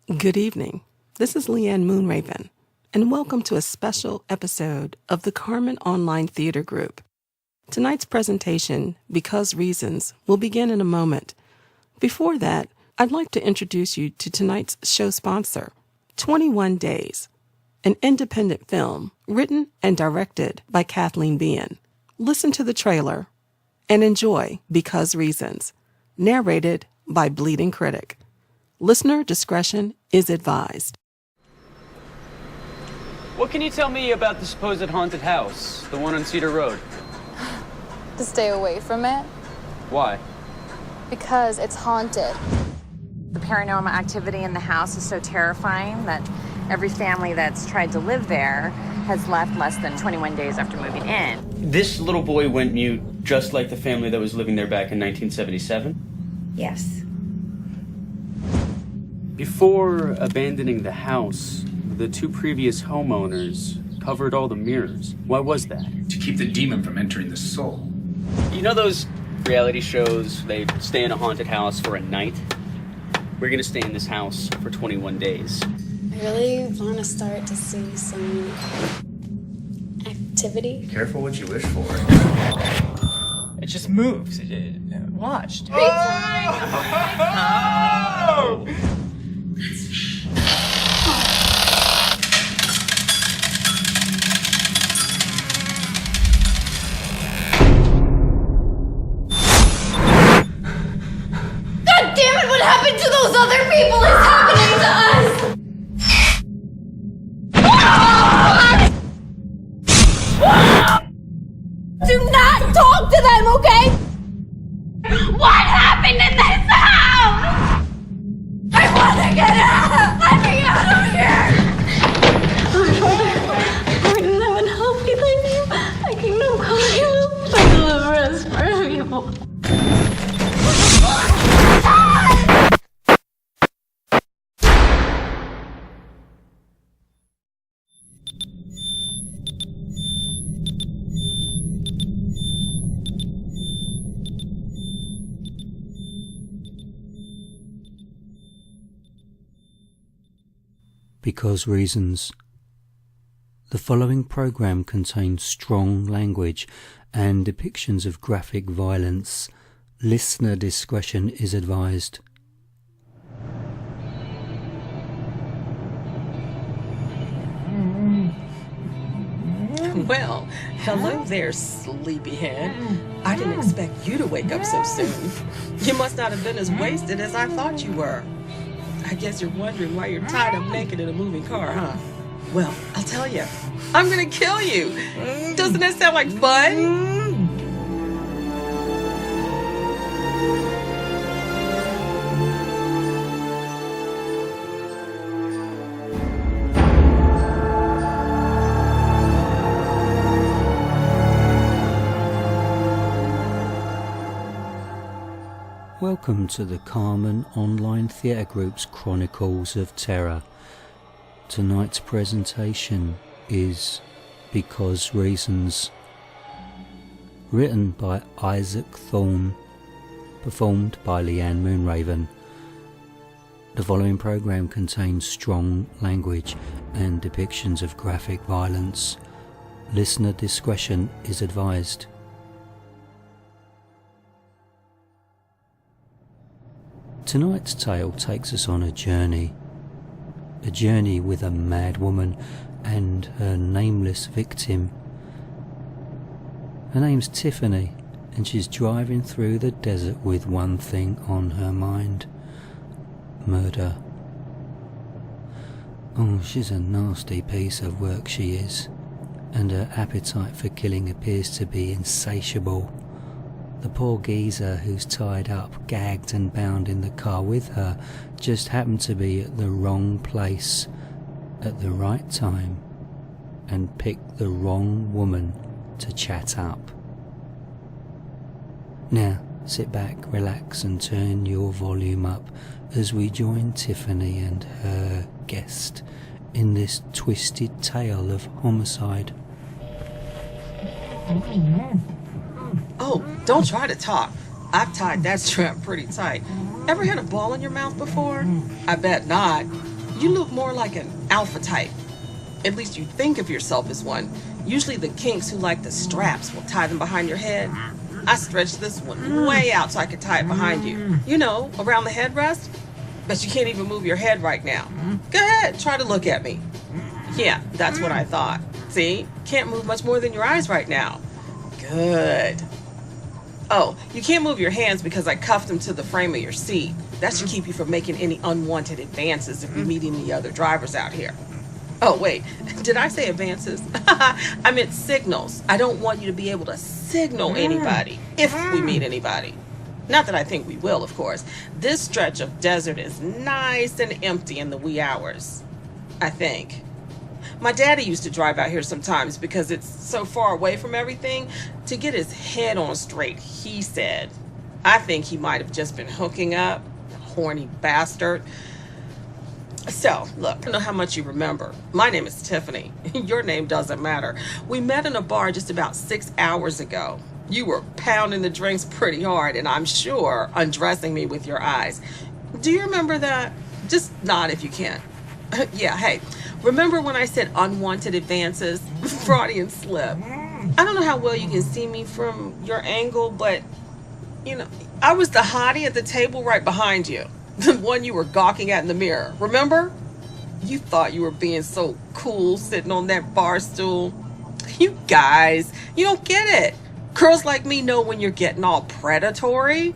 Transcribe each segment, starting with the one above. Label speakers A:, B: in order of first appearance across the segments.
A: Good evening. This is Liane Moonraven, and welcome to a special episode of the Carmen Online Theater Group. Tonight's presentation, Because Reasons, will begin in a moment. Before that, I'd like to introduce you to tonight's show sponsor, 21 Days, an independent film written and directed by Kathleen Bean. Listen to the trailer and enjoy Because Reasons, narrated by Bleeding Critic. Listener discretion is advised.
B: What can you tell me about the supposed haunted house, the one on Cedar Road?
C: To stay away from it.
B: Why?
C: Because it's haunted.
D: The paranormal activity in the house is so terrifying that every family that's tried to live there has left less than 21 days after moving in.
B: This little boy went mute just like the family that was living there back in 1977?
D: Yes.
B: Before abandoning the house, the two previous homeowners covered all the mirrors. Why was that?
E: To keep the demon from entering the soul.
B: You know those reality shows, they stay in a haunted house for a night? We're gonna stay in this house for 21 days.
F: I really want to start to see some activity.
E: Be careful what you wish for.
G: It just moves. Watched.
E: Oh!
F: What happened to those other people is happening to us! Do not talk to them, okay? What happened in this house? I want to get out! Let me out of here! Lord in heaven, help me, thank you. I kingdom come, help my deliverance from evil.
H: Because Reasons. The following program contains strong language and depictions of graphic violence. Listener discretion is advised.
I: Well, hello there, sleepyhead. I didn't expect you to wake up so soon. You must not have been as wasted as I thought you were. I guess you're wondering why you're tied up naked in a moving car, huh? Well, I'll tell you. I'm gonna kill you. Doesn't that sound like fun?
H: Welcome to the Carmen Online Theatre Group's Chronicles of Terror. Tonight's presentation is Because Reasons. Written by Isaac Thorne. Performed by Liane Moonraven. The following program contains strong language and depictions of graphic violence. Listener discretion is advised. Tonight's tale takes us on a journey with a mad woman and her nameless victim. Her name's Tiffany, and she's driving through the desert with one thing on her mind: murder. Oh, she's a nasty piece of work, she is, and her appetite for killing appears to be insatiable. The poor geezer who's tied up, gagged and bound in the car with her just happened to be at the wrong place at the right time and picked the wrong woman to chat up. Now, sit back, relax and turn your volume up as we join Tiffany and her guest in this twisted tale of homicide.
I: Oh, don't try to talk. I've tied that strap pretty tight. Ever had a ball in your mouth before? I bet not. You look more like an alpha type. At least you think of yourself as one. Usually the kinks who like the straps will tie them behind your head. I stretched this one way out so I could tie it behind you. You know, around the headrest. But you can't even move your head right now. Go ahead, try to look at me. Yeah, that's what I thought. See? Can't move much more than your eyes right now. Good. Oh, you can't move your hands because I cuffed them to the frame of your seat. That should keep you from making any unwanted advances if you meet any other drivers out here. Oh, wait. Did I say advances? I meant signals. I don't want you to be able to signal anybody if we meet anybody. Not that I think we will, of course. This stretch of desert is nice and empty in the wee hours, I think. My daddy used to drive out here sometimes because it's so far away from everything to get his head on straight, he said. I think he might have just been hooking up, horny bastard. So, look, I don't know how much you remember. My name is Tiffany. Your name doesn't matter. We met in a bar just about 6 hours ago. You were pounding the drinks pretty hard, and I'm sure undressing me with your eyes. Do you remember that? Just nod if you can. Yeah, hey, remember when I said unwanted advances? Freudian slip. I don't know how well you can see me from your angle, but, you know, I was the hottie at the table right behind you. The one you were gawking at in the mirror. Remember? You thought you were being so cool sitting on that bar stool. You guys, you don't get it. Girls like me know when you're getting all predatory.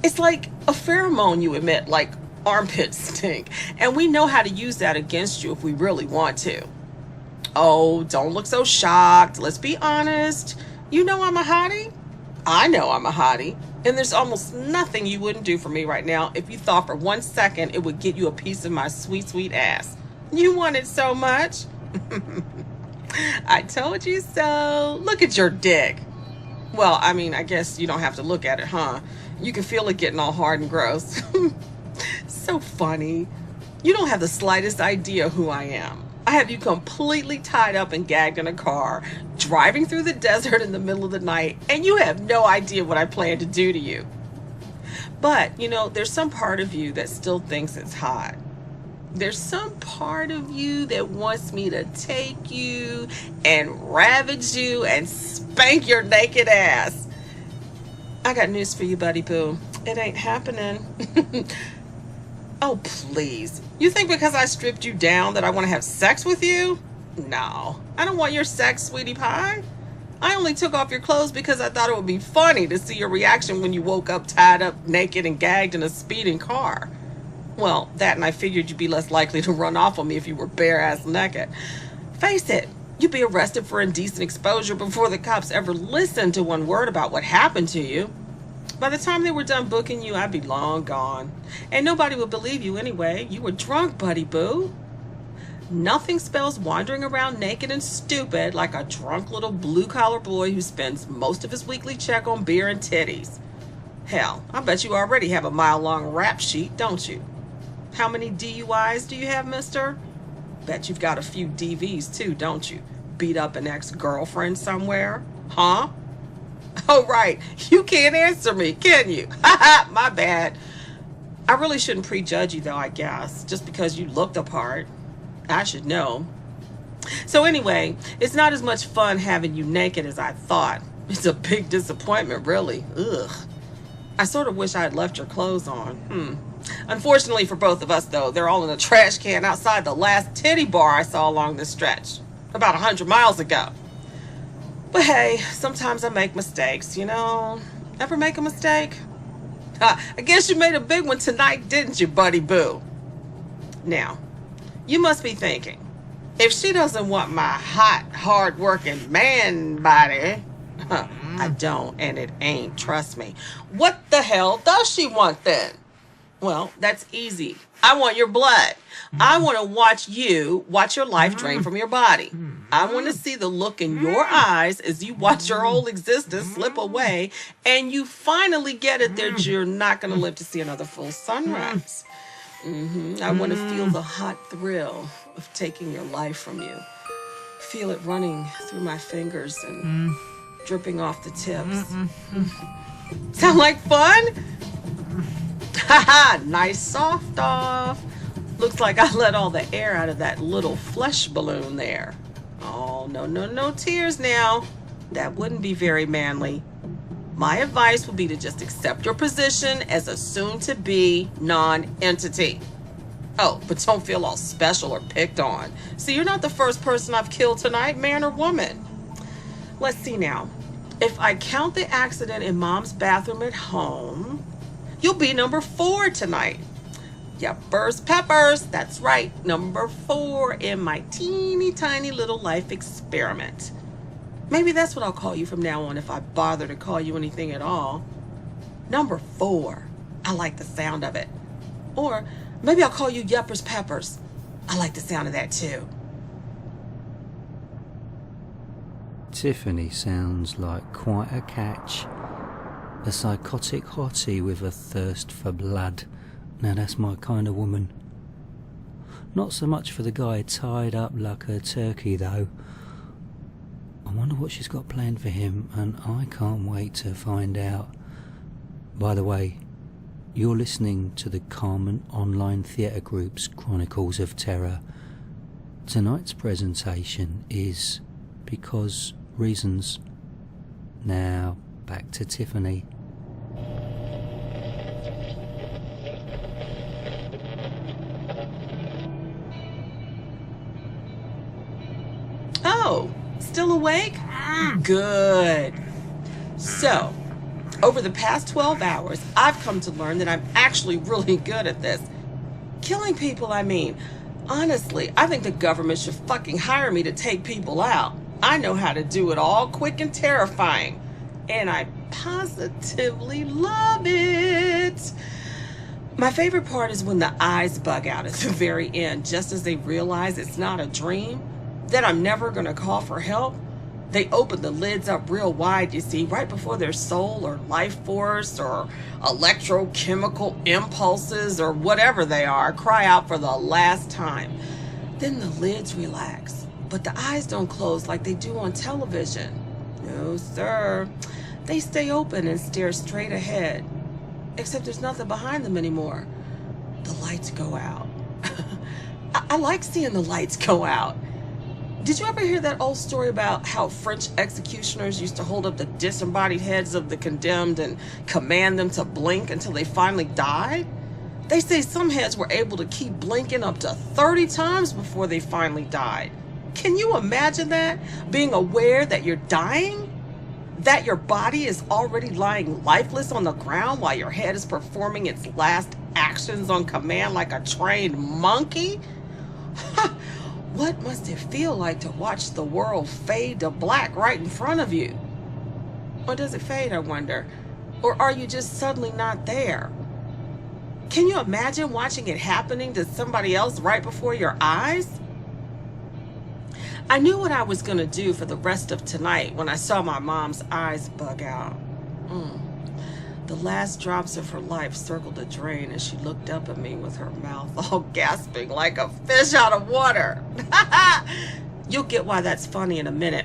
I: It's like a pheromone you emit, like armpit stink. And we know how to use that against you if we really want to. Oh, don't look so shocked. Let's be honest. You know I'm a hottie. I know I'm a hottie. And there's almost nothing you wouldn't do for me right now if you thought for 1 second it would get you a piece of my sweet, sweet ass. You want it so much? I told you so. Look at your dick. Well, I mean, I guess you don't have to look at it, huh? You can feel it getting all hard and gross. So funny. You don't have the slightest idea who I am. I have you completely tied up and gagged in a car, driving through the desert in the middle of the night, and you have no idea what I plan to do to you. But, you know, there's some part of you that still thinks it's hot. There's some part of you that wants me to take you and ravage you and spank your naked ass. I got news for you, buddy boo. It ain't happening. Oh, please. You think because I stripped you down that I want to have sex with you? No, I don't want your sex, sweetie pie. I only took off your clothes because I thought it would be funny to see your reaction when you woke up tied up, naked, and gagged in a speeding car. Well, that, and I figured you'd be less likely to run off on me if you were bare-ass naked. Face it, you'd be arrested for indecent exposure before the cops ever listened to one word about what happened to you. By the time they were done booking you, I'd be long gone. And nobody would believe you anyway. You were drunk, buddy boo. Nothing spells wandering around naked and stupid like a drunk little blue-collar boy who spends most of his weekly check on beer and titties. Hell, I bet you already have a mile-long rap sheet, don't you? How many DUIs do you have, mister? Bet you've got a few DVs too, don't you? Beat up an ex-girlfriend somewhere? Huh? Oh, right. You can't answer me, can you? Haha, my bad. I really shouldn't prejudge you, though, I guess. Just because you looked the part. I should know. So anyway, it's not as much fun having you naked as I thought. It's a big disappointment, really. Ugh. I sort of wish I had left your clothes on. Unfortunately for both of us, though, they're all in a trash can outside the last titty bar I saw along this stretch. About 100 miles ago. But hey, sometimes I make mistakes, you know? Ever make a mistake? I guess you made a big one tonight, didn't you, buddy boo? Now, you must be thinking, if she doesn't want my hot, hard-working man body, I don't, and it ain't, trust me. What the hell does she want then? Well, that's easy. I want your blood. I want to watch your life drain from your body. I want to see the look in your eyes as you watch your whole existence slip away and you finally get it that you're not going to live to see another full sunrise. I want to feel the hot thrill of taking your life from you. Feel it running through my fingers and dripping off the tips. Sound like fun? Haha, nice soft off. Looks like I let all the air out of that little flesh balloon there. Oh, no tears now. That wouldn't be very manly. My advice would be to just accept your position as a soon-to-be non-entity. Oh, but don't feel all special or picked on. See, you're not the first person I've killed tonight, man or woman. Let's see now. If I count the accident in Mom's bathroom at home, you'll be number 4 tonight. Yuppers peppers, that's right, number 4 in my teeny tiny little life experiment. Maybe that's what I'll call you from now on if I bother to call you anything at all. Number 4. I like the sound of it. Or maybe I'll call you Yuppers Peppers. I like the sound of that too.
H: Tiffany sounds like quite a catch. A psychotic hottie with a thirst for blood. Now that's my kind of woman. Not so much for the guy tied up like a turkey though. I wonder what she's got planned for him, and I can't wait to find out. By the way, you're listening to the Carmen Online Theatre Group's Chronicles of Terror. Tonight's presentation is Because Reasons. Now, back to Tiffany.
I: Oh, still awake? Good. So, over the past 12 hours, I've come to learn that I'm actually really good at this. Killing people, I mean. Honestly, I think the government should fucking hire me to take people out. I know how to do it all quick and terrifying. And I positively love it. My favorite part is when the eyes bug out at the very end, just as they realize it's not a dream, that I'm never going to call for help. They open the lids up real wide, you see, right before their soul or life force or electrochemical impulses or whatever they are cry out for the last time. Then the lids relax, but the eyes don't close like they do on television. No, sir. They stay open and stare straight ahead, except there's nothing behind them anymore. The lights go out. I like seeing the lights go out. Did you ever hear that old story about how French executioners used to hold up the disembodied heads of the condemned and command them to blink until they finally died? They say some heads were able to keep blinking up to 30 times before they finally died. Can you imagine that? Being aware that you're dying? That your body is already lying lifeless on the ground while your head is performing its last actions on command like a trained monkey? What must it feel like to watch the world fade to black right in front of you? Or does it fade, I wonder? Or are you just suddenly not there? Can you imagine watching it happening to somebody else right before your eyes? I knew what I was going to do for the rest of tonight when I saw my mom's eyes bug out. The last drops of her life circled the drain as she looked up at me with her mouth all gasping like a fish out of water. You'll get why that's funny in a minute.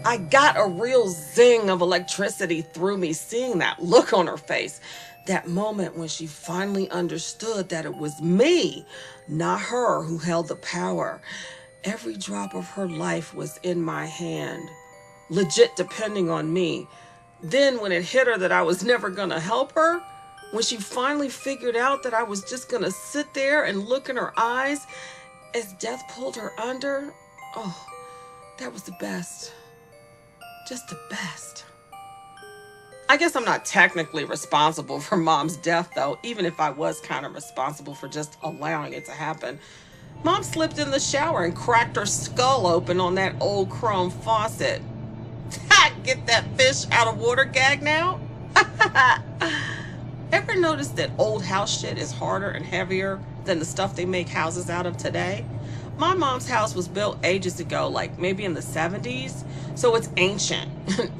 I: I got a real zing of electricity through me seeing that look on her face. That moment when she finally understood that it was me, not her, who held the power. Every drop of her life was in my hand, legit depending on me. Then when it hit her that I was never going to help her, when she finally figured out that I was just going to sit there and look in her eyes as death pulled her under, oh, that was the best. Just the best. I guess I'm not technically responsible for Mom's death, though, even if I was kind of responsible for just allowing it to happen. Mom slipped in the shower and cracked her skull open on that old chrome faucet. Get that fish out of water gag now? Ever notice that old house shit is harder and heavier than the stuff they make houses out of today? My mom's house was built ages ago, like maybe in the 70s, so it's ancient.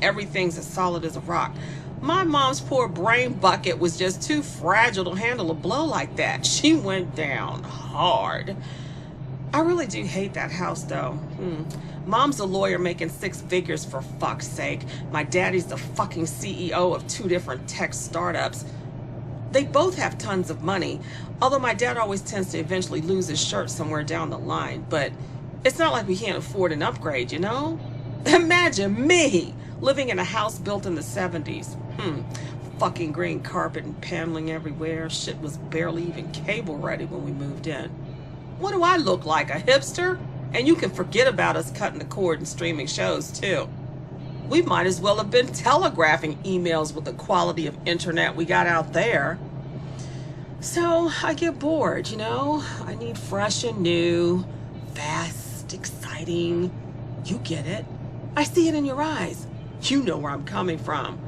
I: Everything's as solid as a rock. My mom's poor brain bucket was just too fragile to handle a blow like that. She went down hard. I really do hate that house, though. Mom's a lawyer making 6 figures, for fuck's sake. My daddy's the fucking CEO of 2 different tech startups. They both have tons of money, although my dad always tends to eventually lose his shirt somewhere down the line. But it's not like we can't afford an upgrade, you know? Imagine me living in a house built in the 70s. Fucking green carpet and paneling everywhere. Shit was barely even cable ready when we moved in. What do I look like, a hipster? And you can forget about us cutting the cord and streaming shows too. We might as well have been telegraphing emails with the quality of internet we got out there. So I get bored, you know? I need fresh and new, fast, exciting. You get it. I see it in your eyes. You know where I'm coming from.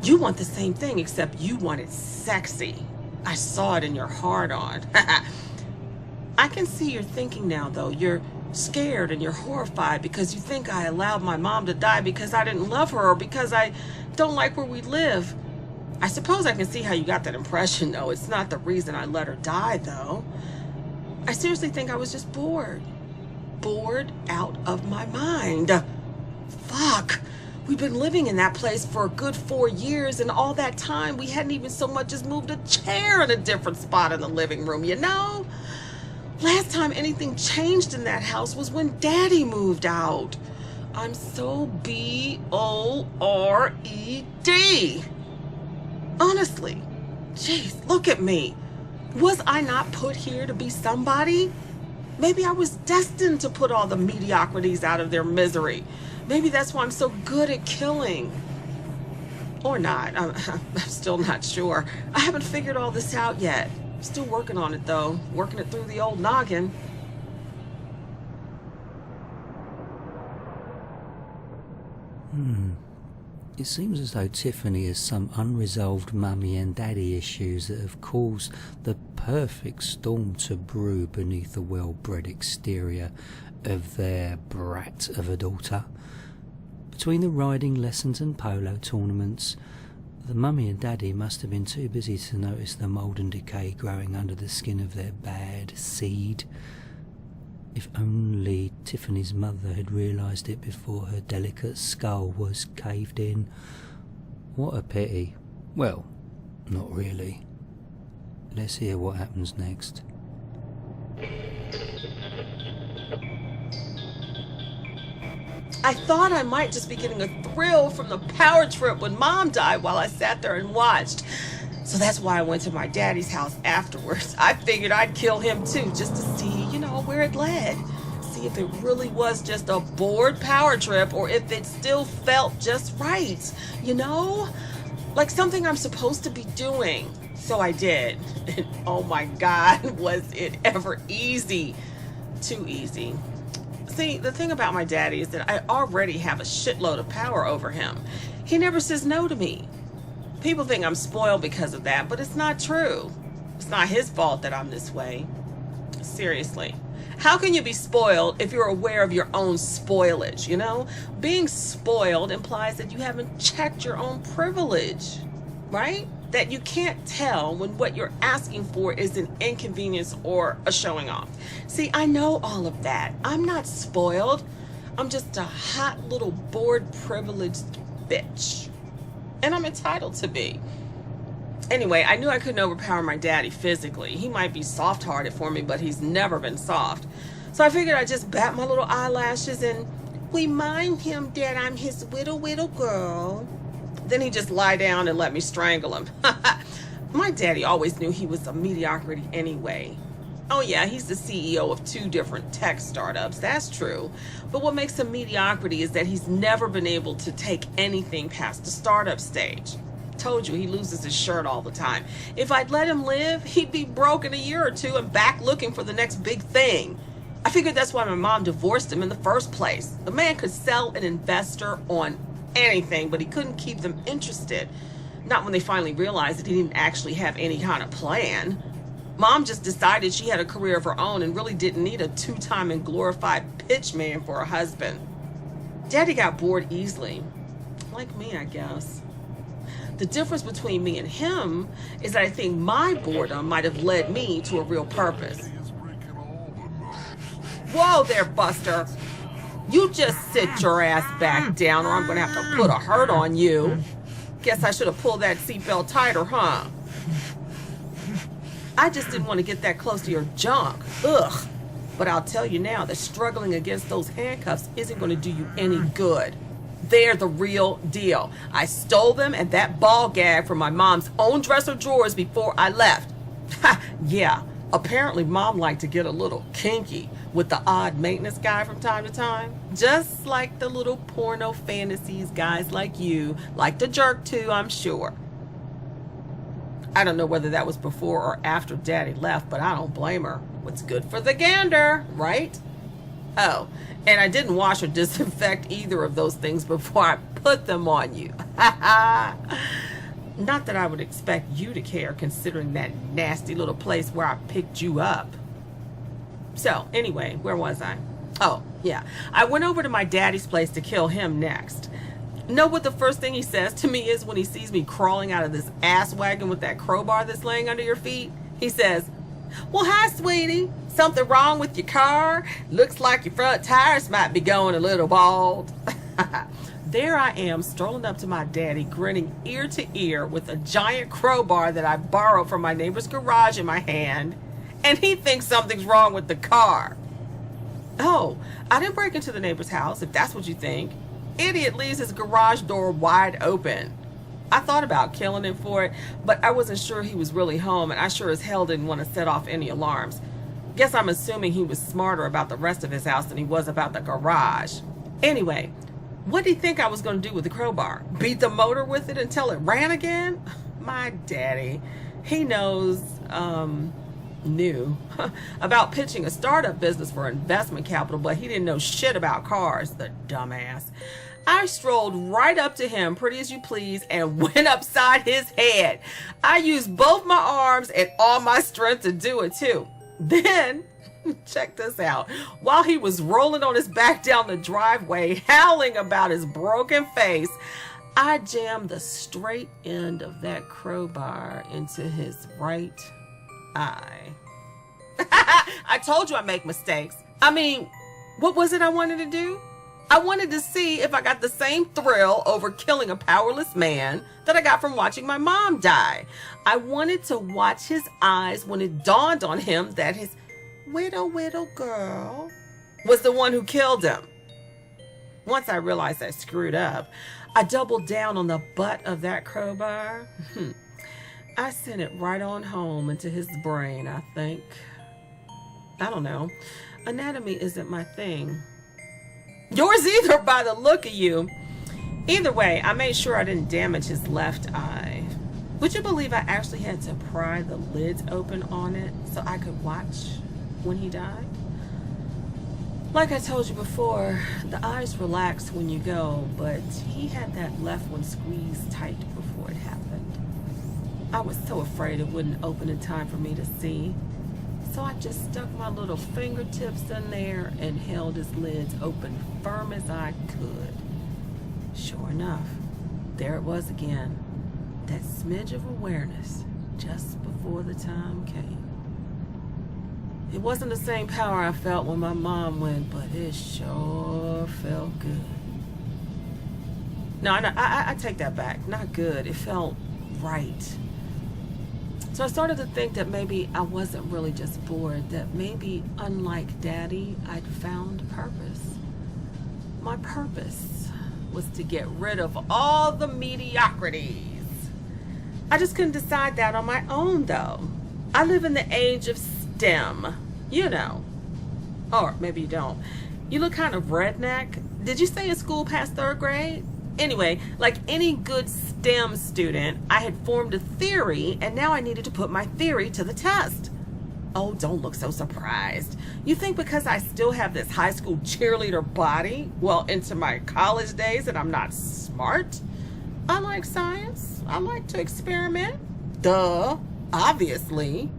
I: You want the same thing, except you want it sexy. I saw it in your hard-on. I can see you're thinking now, though. You're scared and you're horrified because you think I allowed my mom to die because I didn't love her or because I don't like where we live. I suppose I can see how you got that impression, though. It's not the reason I let her die, though. I seriously think I was just bored. Bored out of my mind. Fuck. We've been living in that place for a good 4 years, and all that time we hadn't even so much as moved a chair in a different spot in the living room, you know? Last time anything changed in that house was when Daddy moved out. I'm so B-O-R-E-D. Honestly, jeez, look at me. Was I not put here to be somebody? Maybe I was destined to put all the mediocrities out of their misery. Maybe that's why I'm so good at killing. Or not. I'm still not sure. I haven't figured all this out yet. Still working on it, though. Working it through the old noggin.
H: It seems as though Tiffany has some unresolved mummy and daddy issues that have caused the perfect storm to brew beneath the well-bred exterior of their brat of a daughter. Between the riding lessons and polo tournaments, the mummy and daddy must have been too busy to notice the mould and decay growing under the skin of their bad seed. If only Tiffany's mother had realised it before her delicate skull was caved in. What a pity. Well, not really. Let's hear what happens next.
I: I thought I might just be getting a thrill from the power trip when Mom died while I sat there and watched. So that's why I went to my daddy's house afterwards. I figured I'd kill him too, just to see, you know, where it led. See if it really was just a bored power trip or if it still felt just right, you know? Like something I'm supposed to be doing. So I did. And oh my God, was it ever easy. Too easy. See, the thing about my daddy is that I already have a shitload of power over him. He never says no to me. People think I'm spoiled because of that, but it's not true. It's not his fault that I'm this way. Seriously. How can you be spoiled if you're aware of your own spoilage, you know? Being spoiled implies that you haven't checked your own privilege, right? That you can't tell when what you're asking for is an inconvenience or a showing off. See, I know all of that. I'm not spoiled. I'm just a hot little bored, privileged bitch. And I'm entitled to be. Anyway, I knew I couldn't overpower my daddy physically. He might be soft-hearted for me, but he's never been soft. So I figured I'd just bat my little eyelashes and remind him that I'm his little girl. Then he'd just lie down and let me strangle him. My daddy always knew he was a mediocrity anyway. Oh yeah, he's the CEO of 2 different tech startups, that's true. But what makes him mediocrity is that he's never been able to take anything past the startup stage. Told you, he loses his shirt all the time. If I'd let him live, he'd be broke in a year or 2 and back looking for the next big thing. I figured that's why my mom divorced him in the first place. The man could sell an investor on anything, but he couldn't keep them interested. Not when they finally realized that he didn't actually have any kind of plan. Mom just decided she had a career of her own and really didn't need a 2-time and glorified pitch man for a husband. Daddy got bored easily. Like me, I guess. The difference between me and him is that I think my boredom might have led me to a real purpose. Whoa there, Buster. You just sit your ass back down or I'm going to have to put a hurt on you. Guess I should have pulled that seatbelt tighter, huh? I just didn't want to get that close to your junk. Ugh. But I'll tell you now that struggling against those handcuffs isn't going to do you any good. They're the real deal. I stole them and that ball gag from my mom's own dresser drawers before I left. Ha, yeah, apparently Mom liked to get a little kinky with the odd maintenance guy from time to time. Just like the little porno fantasies guys like you like to jerk to, I'm sure. I don't know whether that was before or after Daddy left, but I don't blame her. What's good for the gander, right? Oh, and I didn't wash or disinfect either of those things before I put them on you. Not that I would expect you to care, considering that nasty little place where I picked you up. So, anyway, where was I? Oh, yeah. I went over to my daddy's place to kill him next. Know what the first thing he says to me is when he sees me crawling out of this ass wagon with that crowbar that's laying under your feet? He says, "Well, hi, sweetie. Something wrong with your car? Looks like your front tires might be going a little bald." There I am, strolling up to my daddy, grinning ear to ear with a giant crowbar that I borrowed from my neighbor's garage in my hand, and he thinks something's wrong with the car. Oh, I didn't break into the neighbor's house, if that's what you think. Idiot leaves his garage door wide open. I thought about killing him for it, but I wasn't sure he was really home, and I sure as hell didn't want to set off any alarms. Guess I'm assuming he was smarter about the rest of his house than he was about the garage. Anyway, what did he think I was going to do with the crowbar? Beat the motor with it until it ran again? My daddy, he knew about pitching a startup business for investment capital, but he didn't know shit about cars, the dumbass. I strolled right up to him, pretty as you please, and went upside his head. I used both my arms and all my strength to do it too. Then, check this out, while he was rolling on his back down the driveway, howling about his broken face, I jammed the straight end of that crowbar into his right eye. I told you I make mistakes. I mean, what was it I wanted to do? I wanted to see if I got the same thrill over killing a powerless man that I got from watching my mom die. I wanted to watch his eyes when it dawned on him that his widow girl was the one who killed him. Once I realized I screwed up, I doubled down on the butt of that crowbar. I sent it right on home into his brain, I think. I don't know. Anatomy isn't my thing. Yours either, by the look of you. Either way, I made sure I didn't damage his left eye. Would you believe I actually had to pry the lids open on it so I could watch when he died? Like I told you before, the eyes relax when you go, but he had that left one squeezed tight before it happened. I was so afraid it wouldn't open in time for me to see. So I just stuck my little fingertips in there and held his lids open firm as I could. Sure enough, there it was again. That smidge of awareness just before the time came. It wasn't the same power I felt when my mom went, but it sure felt good. No, I take that back. Not good. It felt right. So I started to think that maybe I wasn't really just bored, that maybe, unlike Daddy, I'd found purpose. My purpose was to get rid of all the mediocrities. I just couldn't decide that on my own, though. I live in the age of STEM, you know. Or maybe you don't. You look kind of redneck. Did you stay in school past 3rd grade? Anyway, like any good STEM student, I had formed a theory, and now I needed to put my theory to the test. Oh, don't look so surprised. You think because I still have this high school cheerleader body, well, into my college days, that I'm not smart? I like science. I like to experiment. Duh, obviously.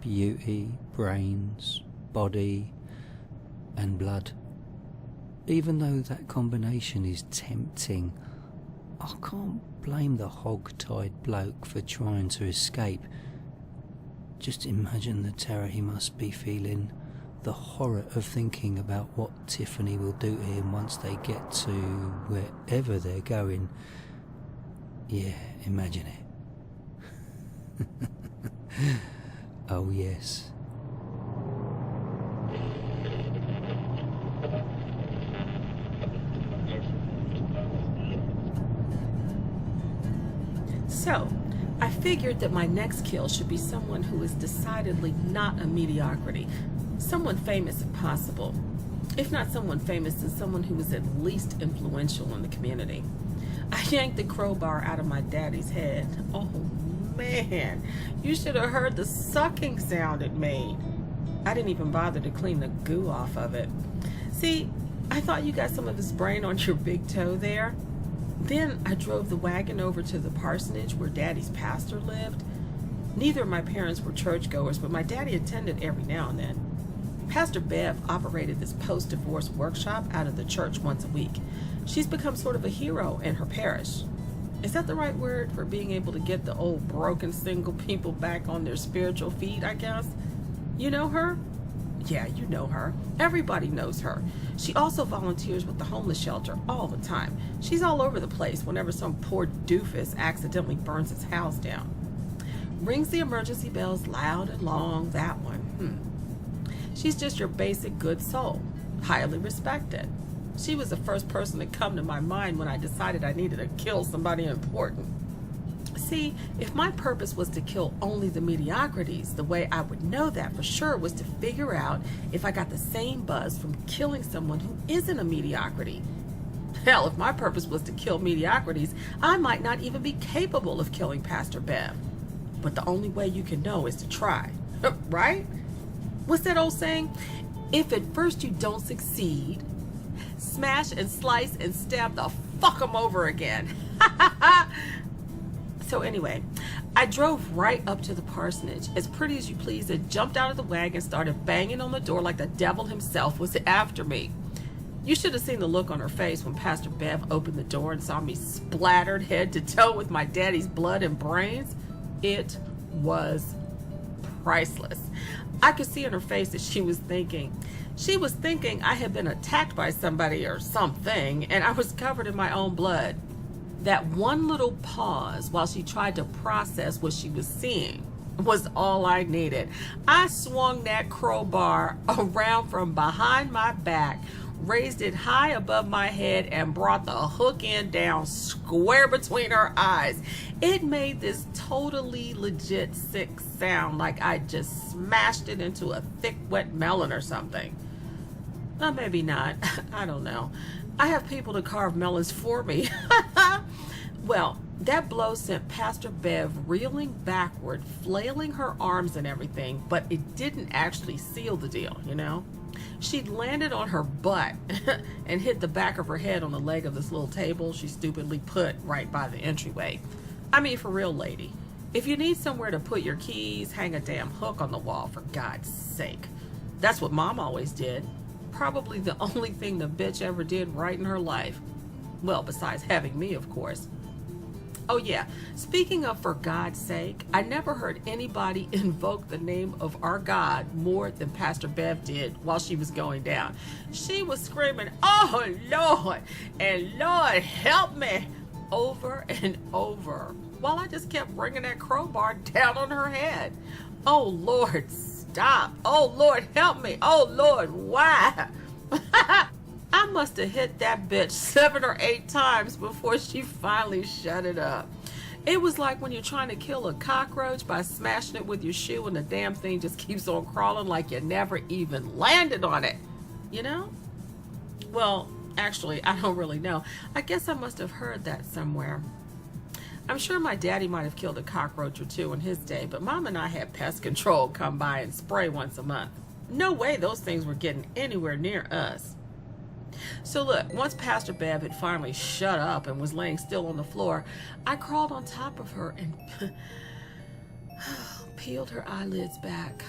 H: Beauty, brains, body, and blood. Even though that combination is tempting, I can't blame the hog-tied bloke for trying to escape. Just imagine the terror he must be feeling The horror of thinking about what Tiffany will do to him once they get to wherever they're going. Yeah, imagine it. Oh yes.
I: So, I figured that my next kill should be someone who is decidedly not a mediocrity. Someone famous if possible. If not someone famous, then someone who is at least influential in the community. I yanked the crowbar out of my daddy's head. Oh man, you should have heard the sucking sound it made. I didn't even bother to clean the goo off of it. See, I thought you got some of his brain on your big toe there. Then I drove the wagon over to the parsonage where Daddy's pastor lived. Neither of my parents were churchgoers, but my daddy attended every now and then. Pastor Bev operated this post-divorce workshop out of the church once a week. She's become sort of a hero in her parish. Is that the right word for being able to get the old broken single people back on their spiritual feet, I guess? You know her? Yeah, you know her. Everybody knows her. She also volunteers with the homeless shelter all the time. She's all over the place whenever some poor doofus accidentally burns his house down. Rings the emergency bells loud and long, that one. She's just your basic good soul, highly respected. She was the first person to come to my mind when I decided I needed to kill somebody important. See, if my purpose was to kill only the mediocrities, the way I would know that for sure was to figure out if I got the same buzz from killing someone who isn't a mediocrity. Hell, if my purpose was to kill mediocrities, I might not even be capable of killing Pastor Bev. But the only way you can know is to try, right? What's that old saying? If at first you don't succeed, smash and slice and stab the fuck 'em over again. So anyway, I drove right up to the parsonage, as pretty as you please, and jumped out of the wagon, started banging on the door like the devil himself was after me. You should have seen the look on her face when Pastor Bev opened the door and saw me splattered head to toe with my daddy's blood and brains. It was priceless. I could see in her face that she was thinking. She was thinking I had been attacked by somebody or something, and I was covered in my own blood. That one little pause while she tried to process what she was seeing was all I needed. I swung that crowbar around from behind my back, raised it high above my head, and brought the hook end down square between her eyes. It made this totally legit sick sound like I just smashed it into a thick, wet melon or something. Well, maybe not. I don't know. I have people to carve melons for me. Well, that blow sent Pastor Bev reeling backward, flailing her arms and everything, but it didn't actually seal the deal, you know? She'd landed on her butt and hit the back of her head on the leg of this little table she stupidly put right by the entryway. I mean, for real, lady. If you need somewhere to put your keys, hang a damn hook on the wall, for God's sake. That's what Mom always did. Probably the only thing the bitch ever did right in her life. Well, besides having me, of course. Oh yeah, speaking of for God's sake, I never heard anybody invoke the name of our God more than Pastor Bev did while she was going down. She was screaming, "Oh Lord," and "Lord help me," over and over, while I just kept bringing that crowbar down on her head. Oh Lord, stop. Oh Lord, help me. Oh Lord, why? I must have hit that bitch 7 or 8 times before she finally shut it up. It was like when you're trying to kill a cockroach by smashing it with your shoe and the damn thing just keeps on crawling like you never even landed on it. You know? Well, actually, I don't really know. I guess I must have heard that somewhere. I'm sure my daddy might have killed a cockroach or two in his day, but Mom and I had pest control come by and spray once a month. No way those things were getting anywhere near us. So look, once Pastor Bev had finally shut up and was laying still on the floor, I crawled on top of her and peeled her eyelids back.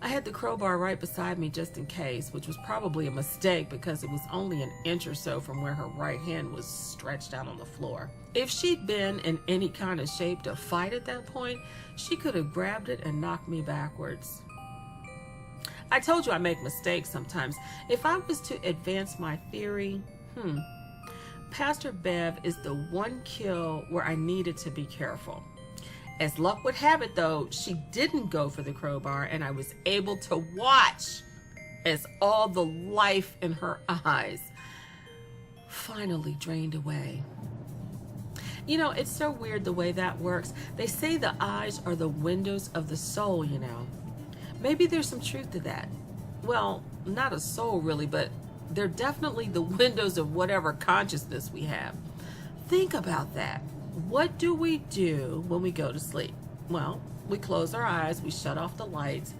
I: I had the crowbar right beside me just in case, which was probably a mistake because it was only an inch or so from where her right hand was stretched out on the floor. If she'd been in any kind of shape to fight at that point, she could have grabbed it and knocked me backwards. I told you I make mistakes sometimes. If I was to advance my theory, Pastor Bev is the one kill where I needed to be careful. As luck would have it, though, she didn't go for the crowbar, and I was able to watch as all the life in her eyes finally drained away. You know, it's so weird the way that works. They say the eyes are the windows of the soul, you know. Maybe there's some truth to that. Well, not a soul really, but they're definitely the windows of whatever consciousness we have. Think about that. What do we do when we go to sleep? Well, we close our eyes, we shut off the lights.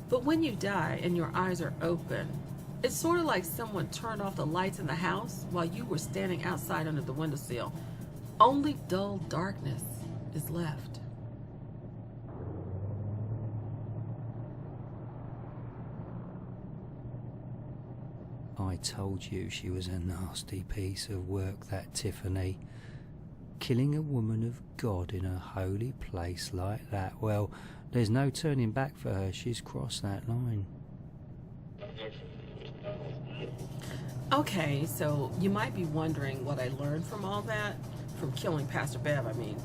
I: But when you die and your eyes are open, it's sort of like someone turned off the lights in the house while you were standing outside under the windowsill. Only dull darkness is left.
H: I told you she was a nasty piece of work, that Tiffany. Killing a woman of God in a holy place like that, well, there's no turning back for her. She's crossed that line.
I: Okay, so you might be wondering what I learned from all that, from killing Pastor Bev, I mean.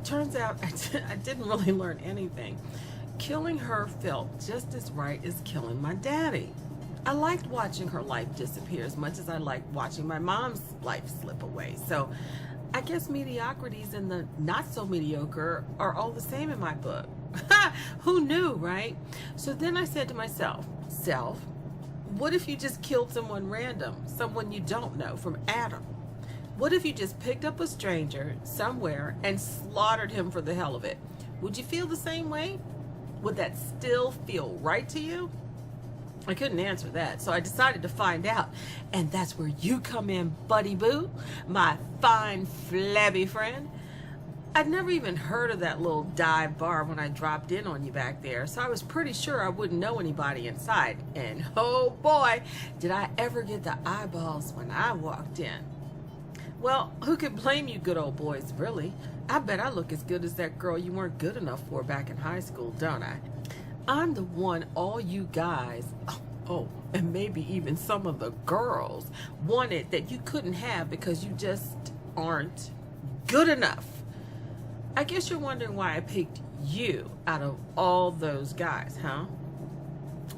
I: Turns out I didn't really learn anything. Killing her felt just as right as killing my daddy. I liked watching her life disappear as much as I liked watching my mom's life slip away. So I guess mediocrities and the not so mediocre are all the same in my book. Who knew, right? So then I said to myself, self, what if you just killed someone random, someone you don't know, from Adam? What if you just picked up a stranger somewhere and slaughtered him for the hell of it? Would you feel the same way? Would that still feel right to you? I couldn't answer that, so I decided to find out. And that's where you come in, Buddy Boo, my fine, flabby friend. I'd never even heard of that little dive bar when I dropped in on you back there, so I was pretty sure I wouldn't know anybody inside. And oh boy, did I ever get the eyeballs when I walked in. Well, who could blame you good old boys, really? I bet I look as good as that girl you weren't good enough for back in high school, don't I? I'm the one all you guys, oh, and maybe even some of the girls, wanted that you couldn't have because you just aren't good enough. I guess you're wondering why I picked you out of all those guys, huh?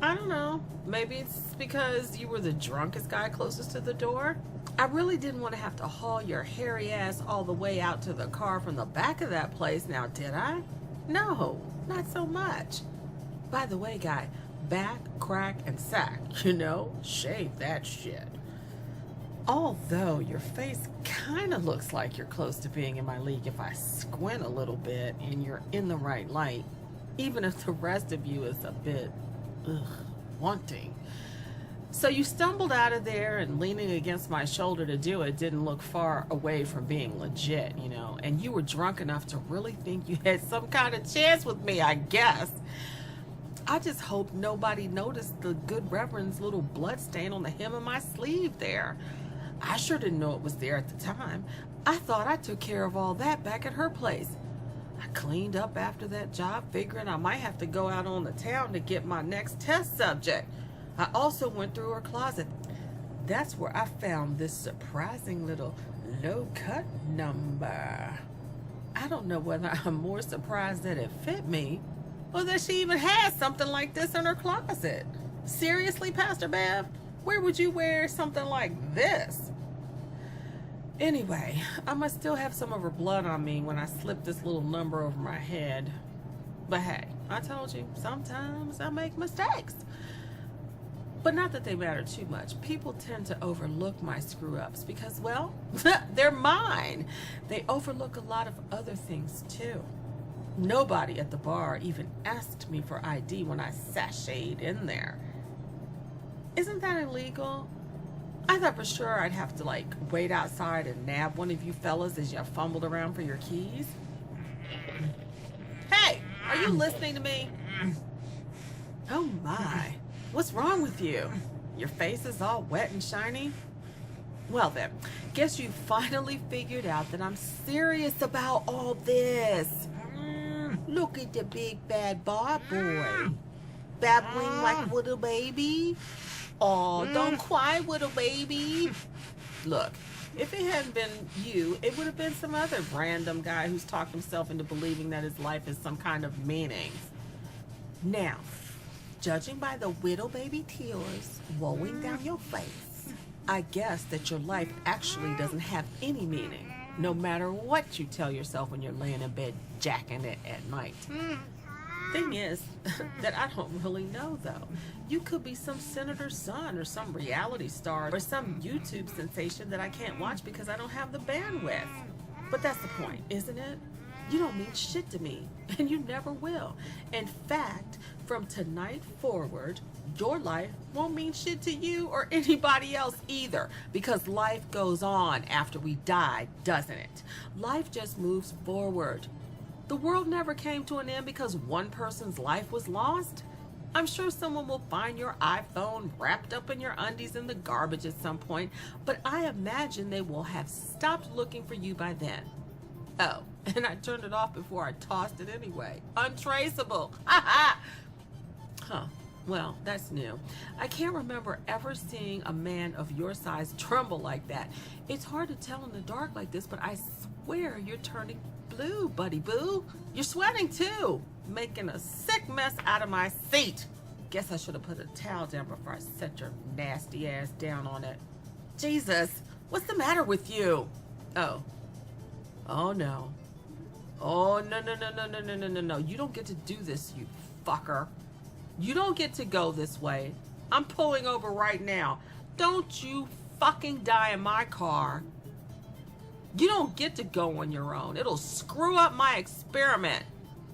I: I don't know. Maybe it's because you were the drunkest guy closest to the door. I really didn't want to have to haul your hairy ass all the way out to the car from the back of that place, now did I? No, not so much. By the way, guy, back, crack, and sack, you know, shave that shit. Although your face kind of looks like you're close to being in my league if I squint a little bit and you're in the right light, even if the rest of you is a bit, wanting. So you stumbled out of there, and leaning against my shoulder to do it didn't look far away from being legit, you know, and you were drunk enough to really think you had some kind of chance with me, I guess. I just hope nobody noticed the good reverend's little blood stain on the hem of my sleeve there. I sure didn't know it was there at the time. I thought I took care of all that back at her place. I cleaned up after that job, figuring I might have to go out on the town to get my next test subject. I also went through her closet. That's where I found this surprising little low-cut number. I don't know whether I'm more surprised that it fit me or that she even has something like this in her closet. Seriously, Pastor Bev? Where would you wear something like this? Anyway, I must still have some of her blood on me when I slip this little number over my head. But hey, I told you, sometimes I make mistakes. But not that they matter too much. People tend to overlook my screw-ups because, well, they're mine. They overlook a lot of other things too. Nobody at the bar even asked me for ID when I sashayed in there. Isn't that illegal? I thought for sure I'd have to, like, wait outside and nab one of you fellas as you fumbled around for your keys. Hey, are you listening to me? Oh my, what's wrong with you? Your face is all wet and shiny? Well then, guess you finally figured out that I'm serious about all this. Look at the big bad bar boy. babbling like a little baby. Oh, don't cry, little baby. Look, if it hadn't been you, it would have been some other random guy who's talked himself into believing that his life has some kind of meaning. Now, judging by the widow baby tears rolling down your face, I guess that your life actually doesn't have any meaning, no matter what you tell yourself when you're laying in bed jacking it at night. Thing is that I don't really know, though. You could be some senator's son or some reality star or some YouTube sensation that I can't watch because I don't have the bandwidth. But that's the point, isn't it? You don't mean shit to me, and you never will. In fact, from tonight forward, your life won't mean shit to you or anybody else either, because life goes on after we die, doesn't it? Life just moves forward. The world never came to an end because one person's life was lost. I'm sure someone will find your iPhone wrapped up in your undies in the garbage at some point, but I imagine they will have stopped looking for you by then. Oh, and I turned it off before I tossed it anyway. Untraceable. Huh. Well, that's new. I can't remember ever seeing a man of your size tremble like that. It's hard to tell in the dark like this, but I swear you're turning blue, buddy boo. You're sweating too, making a sick mess out of my seat. Guess I should have put a towel down before I set your nasty ass down on it. Jesus, what's the matter with you? Oh no. Oh, no. You don't get to do this, you fucker. You don't get to go this way. I'm pulling over right now. Don't you fucking die in my car. You don't get to go on your own. It'll screw up my experiment.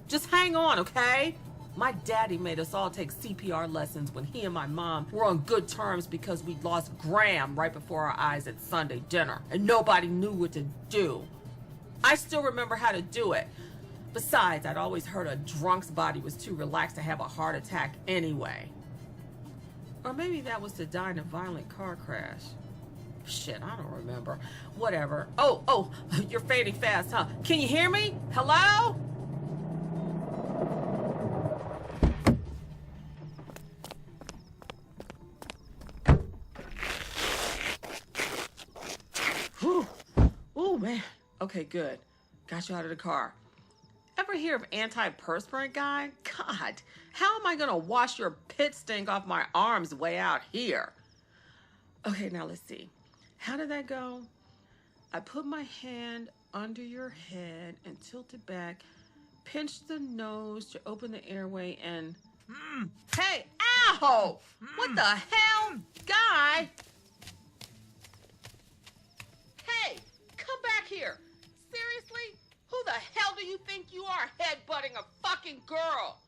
I: Just hang on, okay? My daddy made us all take CPR lessons when he and my mom were on good terms because we lost Graham right before our eyes at Sunday dinner, and nobody knew what to do. I still remember how to do it. Besides, I'd always heard a drunk's body was too relaxed to have a heart attack anyway. Or maybe that was to die in a violent car crash. Shit, I don't remember. Whatever. Oh, you're fading fast, huh? Can you hear me? Hello? Whew. Oh, man. Okay, good. Got you out of the car. Ever hear of antiperspirant guy? God, how am I gonna wash your pit stink off my arms way out here? Okay, now let's see. How did that go? I put my hand under your head and tilt it back, pinch the nose to open the airway and... Hey, ow! What the hell? Guy! Hey, come back here. Seriously? Who the hell do you think you are, headbutting a fucking girl?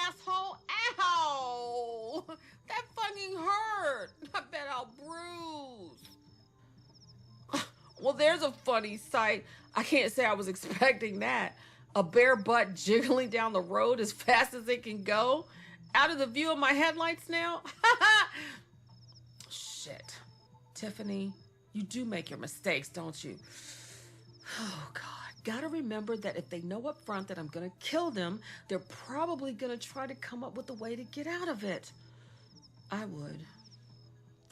I: Asshole. Ow! That fucking hurt. I bet I'll bruise. Well, there's a funny sight. I can't say I was expecting that. A bare butt jiggling down the road as fast as it can go. Out of the view of my headlights now. Shit. Tiffany, you do make your mistakes, don't you? Oh, God. Gotta remember that if they know up front that I'm gonna kill them, they're probably gonna try to come up with a way to get out of it. I would.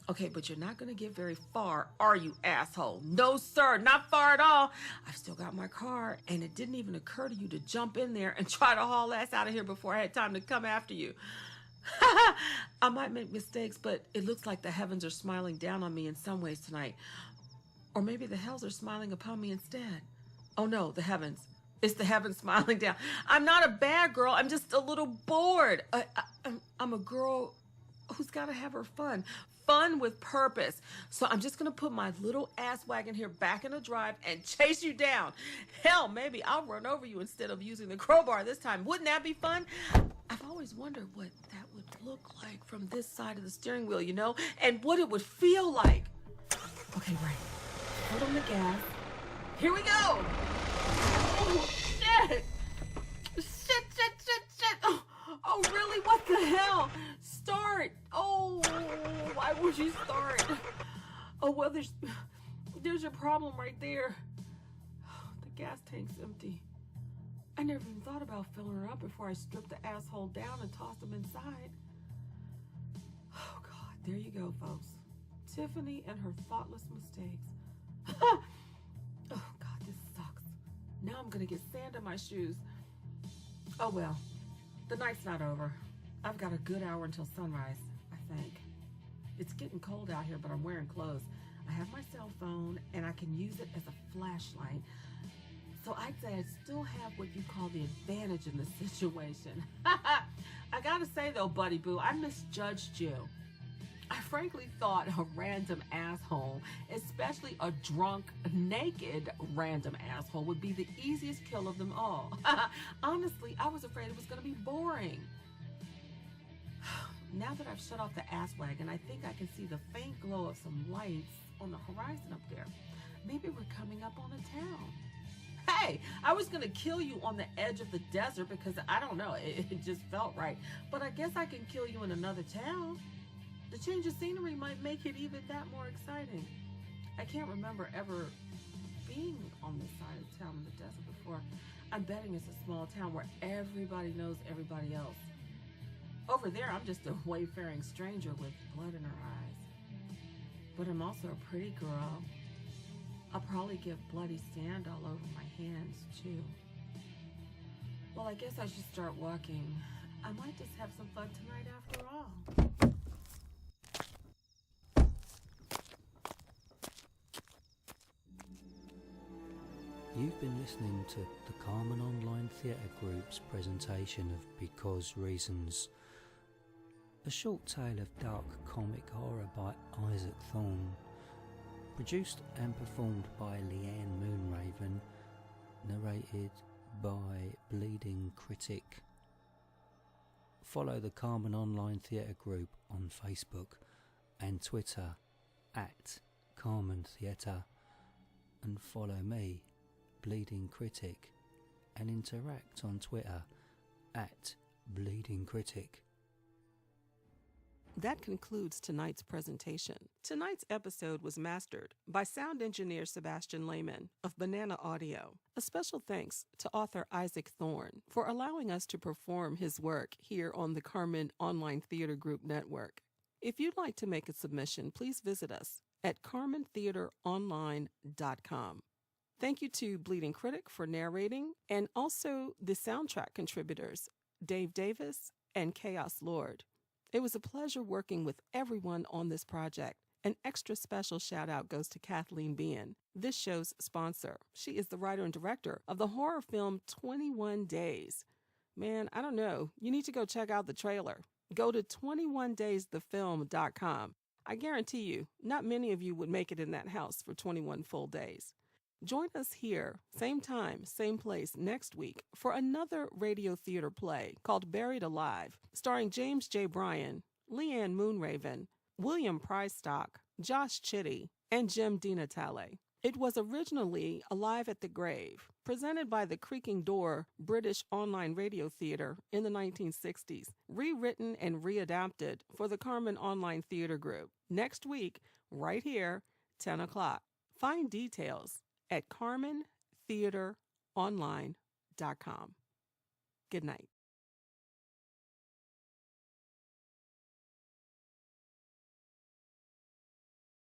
I: Okay, but you're not gonna get very far, are you, asshole? No, sir, not far at all. I've still got my car, and it didn't even occur to you to jump in there and try to haul ass out of here before I had time to come after you. I might make mistakes, but it looks like the heavens are smiling down on me in some ways tonight. Or maybe the hells are smiling upon me instead. Oh no, the heavens. It's the heavens smiling down. I'm not a bad girl. I'm just a little bored. I'm a girl who's got to have her fun. Fun with purpose. So I'm just going to put my little ass wagon here back in the drive and chase you down. Hell, maybe I'll run over you instead of using the crowbar this time. Wouldn't that be fun? I've always wondered what that would look like from this side of the steering wheel, you know, and what it would feel like. Okay, right. Put on the gas. Here we go! Oh, shit! Shit! Oh, really? What the hell? Start! Oh, why would you start? Oh, well, there's your problem right there. The gas tank's empty. I never even thought about filling her up before I stripped the asshole down and tossed him inside. Oh, God, there you go, folks. Tiffany and her thoughtless mistakes. Oh, God, this sucks. Now I'm going to get sand in my shoes. Oh, well, the night's not over. I've got a good hour until sunrise, I think. It's getting cold out here, but I'm wearing clothes. I have my cell phone, and I can use it as a flashlight. So I'd say I still have what you call the advantage in this situation. I gotta say, though, Buddy Boo, I misjudged you. I frankly thought a random asshole, especially a drunk, naked random asshole, would be the easiest kill of them all. Honestly, I was afraid it was going to be boring. Now that I've shut off the ass wagon, I think I can see the faint glow of some lights on the horizon up there. Maybe we're coming up on a town. Hey, I was going to kill you on the edge of the desert because, I don't know, it just felt right. But I guess I can kill you in another town. The change of scenery might make it even that more exciting. I can't remember ever being on this side of town in the desert before. I'm betting it's a small town where everybody knows everybody else. Over there, I'm just a wayfaring stranger with blood in her eyes. But I'm also a pretty girl. I'll probably get bloody sand all over my hands, too. Well, I guess I should start walking. I might just have some fun tonight after all.
H: You've been listening to the Carmen Online Theatre Group's presentation of Because Reasons, a short tale of dark comic horror by Isaac Thorne, produced and performed by Liane Moonraven, narrated by Bleeding Critic. Follow the Carmen Online Theatre Group on Facebook and Twitter at Carmen Theatre, and follow me, Bleeding Critic, and interact on Twitter at Bleeding Critic.
A: That concludes tonight's presentation. Tonight's episode was mastered by sound engineer Sebastian Lehmann of Banana Audio. A special thanks to author Isaac Thorne for allowing us to perform his work here on the Carmen Online Theatre Group Network. If you'd like to make a submission, please visit us at carmentheateronline.com. Thank you to Bleeding Critic for narrating, and also the soundtrack contributors, Dave Davis and Chaos Lord. It was a pleasure working with everyone on this project. An extra special shout out goes to Kathleen Bean, this show's sponsor. She is the writer and director of the horror film 21 Days. Man, I don't know. You need to go check out the trailer. Go to 21daysthefilm.com. I guarantee you, not many of you would make it in that house for 21 full days. Join us here, same time, same place, next week for another radio theater play called Buried Alive, starring James J. Bryan, Liane Moonraven, William Prystock, Josh Chitty, and Jim DiNatale. It was originally Alive at the Grave, presented by the Creaking Door British online radio theater in the 1960s, rewritten and readapted for the Carmen Online Theatre Group. Next week, right here, 10 o'clock. Find details at carmentheateronline.com. Good night.